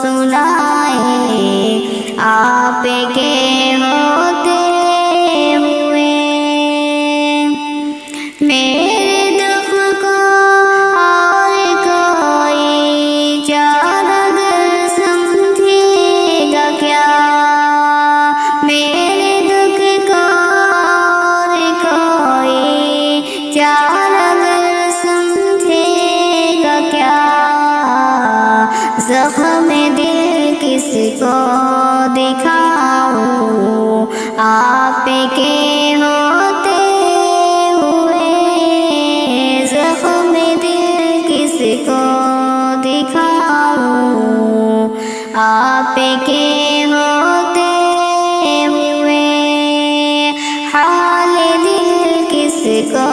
سنائے آپ کے ہوتے ہوئے۔ میرے دکھ کو اور کوئی چارہ گر سمجھے گا کیا، میرے دکھ کو اور کوئی چارہ گر سمجھے گا کیا، زخم دل کس کو دکھاؤں آپ کے ہوتے ہوئے، زخم دل کس کو دکھاؤں آپ کے ہوتے ہوئے، حال دل کس کو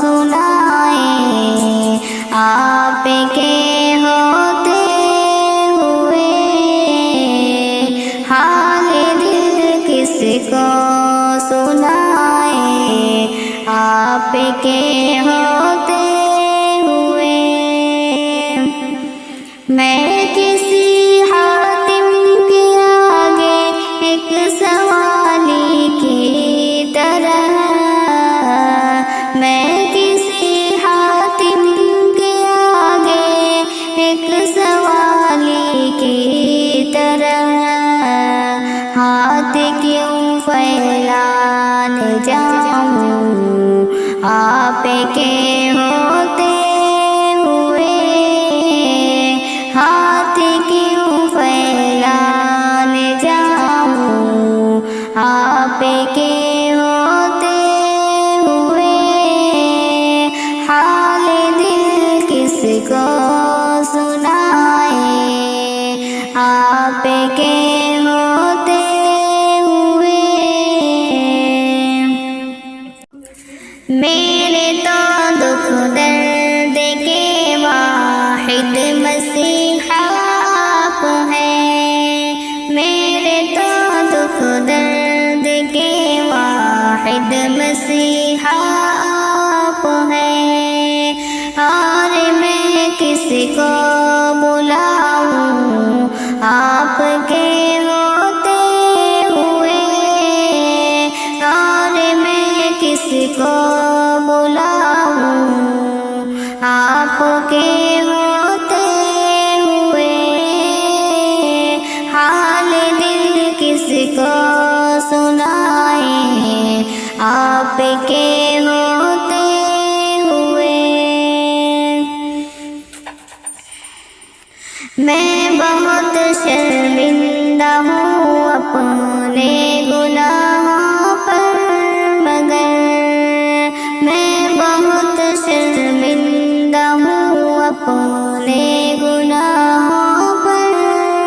سنائیں آپ کے ہوتے ہوئے، حال دل کس کو سنائیں آپ کے ہوتے ہوئے۔ میں کسی حاتم کے آگے ایک سوالی کی طرح، میں کسی حاتم کے آگے ایک سوالی کی طرح، ہاتھ کیوں پھیلانے جاؤں آپ کے ہوتے ہوئے، ہاتھ کیوں پھیلانے جاؤں آپ کے ہوتے ہوئے، حال دل کس کو سنائیں آپ کے ہوتے ہوئے۔ میرے تو دکھ درد کے واحد مسیحا آپ ہیں، میرے تو دکھ درد کے واحد مسیحا آپ ہیں، اور میں کس کو بلاؤں آپ کے ہوتے ہوئے، اور میں کس کو بلاؤں آپ کے ہوتے ہوئے، حال دل کس کو سنائیں آپ کے ہوتے ہوئے۔ میں بہت شرمندہ ہوں اپنے گناہوں پر، مگر میں بہت شرمندہ ہوں اپنے گناہوں پر،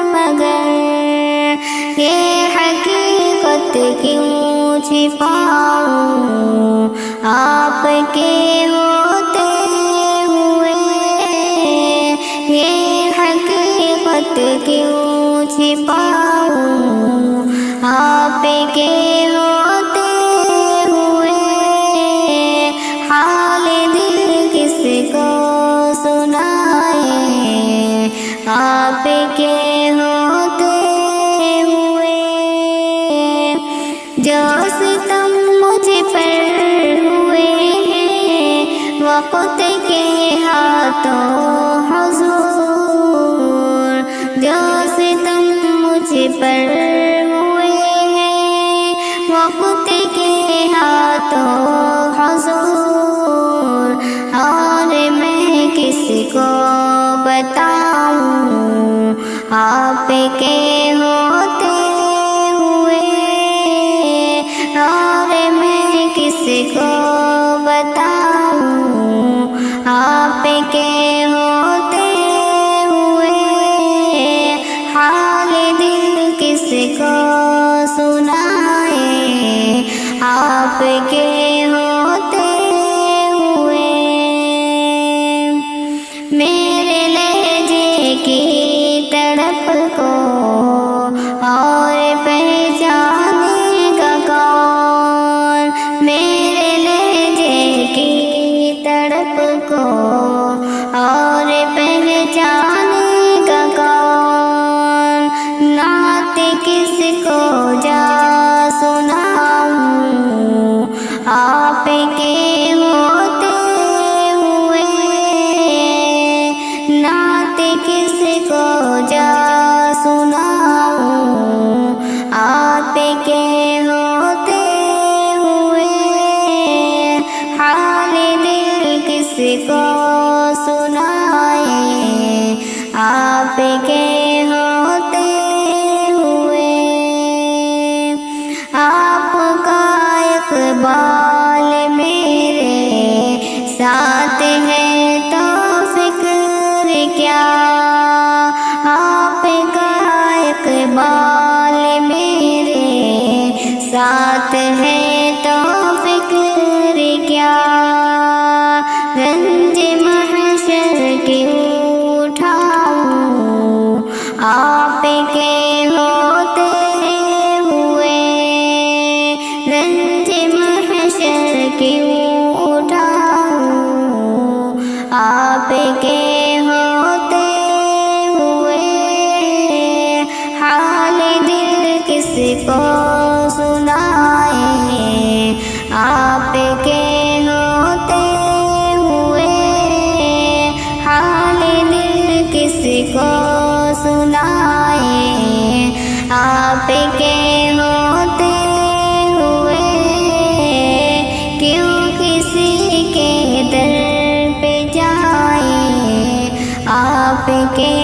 مگر یہ حقیقت کیوں چھپاؤں آپ کے ہوتے ہوئے، یہ حقیقت کیوں چھپاؤں آپ کے ہوتے ہوئے، حال دل کس کو سنائیں آپ کے ہوتے ہوئے۔ جو ستم مجھ پر ہوئے ہیں وقت کے ہاتھوں حضور، جو ستم مجھ پر ہوئے ہیں وقت کے ہاتھوں حضور، اور میں کس کو بتاؤں آپ کے ہوتے ہوئے، اور میں کس کو بتاؤں آپ کے ہوتے ہوئے، حال دل کس کو سنائیں آپ کے ہوتے ہوئے۔ میرے لہجے کی تڑپ کو اور پہچانے گا کون، میرے لہجے کی تڑپ کو اور پہچانے گا کون، کمال میرے ساتھ ہے تو فکر کیا، رنج محشر کیوں اٹھاؤں آپ کے ہوتے ہوئے، رنج محشر کیوں اٹھاؤں آپ کے ہوتے ہوئے، حال دل کس کو سنائے آپ کے ہوتے ہوئے، حال دل کس کو سنائے آپ کے ہوتے ہوئے، کیوں کسی کے در پہ جائے آپ کے